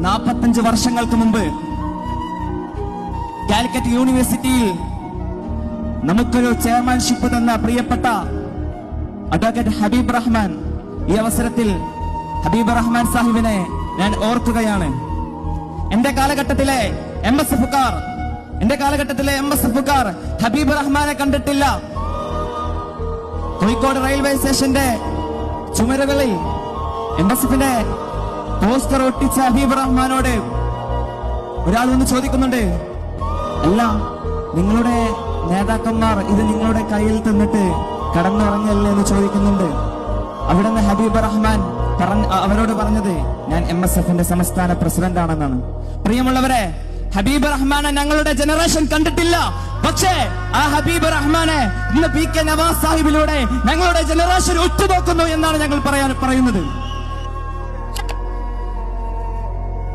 45 വർഷങ്ങൾക്ക് മുമ്പ് കാലിക്കറ്റ് യൂണിവേഴ്സിറ്റിയിൽ നമുക്കൊരു ചെയർമാൻഷിപ്പ് തന്ന പ്രിയപ്പെട്ട അഡ്വക്കേറ്റ് ഹബീബ് റഹ്മാൻ, ഈ അവസരത്തിൽ ഹബീബ് റഹ്മാൻ സാഹിബിനെ ഞാൻ ഓർക്കുകയാണ്. എന്റെ കാലഘട്ടത്തിലെ എം എസ് എഫുകാർ ഹബീബ് റഹ്മാനെ കണ്ടിട്ടില്ല. കോഴിക്കോട് റെയിൽവേ സ്റ്റേഷന്റെ ചുമരുകളിൽ MSFന്റെ പോസ്റ്റർ ഒട്ടിച്ച ഹബീബ് റഹ്മാനോട് ഒരാൾ വന്ന് ചോദിക്കുന്നുണ്ട്, അല്ല, നിങ്ങളുടെ നേതാക്കന്മാർ ഇത് നിങ്ങളുടെ കയ്യിൽ തന്നിട്ട് കടന്നുറങ്ങല്ലേ എന്ന് ചോദിക്കുന്നുണ്ട്. അവിടെ നിന്ന് ഹബീബ് റഹ്മാൻ അവരോട് പറഞ്ഞത്, ഞാൻ MSFന്റെ സംസ്ഥാന പ്രസിഡന്റ് ആണെന്നാണ്. പ്രിയമുള്ളവരെ, ഹബീബ് റഹ്മാനെ ഞങ്ങളുടെ ജനറേഷൻ കണ്ടിട്ടില്ല. പക്ഷേ ആ ഹബീബ് റഹ്മാനെ ഇന്ന് PK നവാസ് സാഹിബിലൂടെ ഞങ്ങളുടെ ജനറേഷൻ ഉറ്റുനോക്കുന്നു എന്നാണ് ഞങ്ങൾ പറയുന്നത്.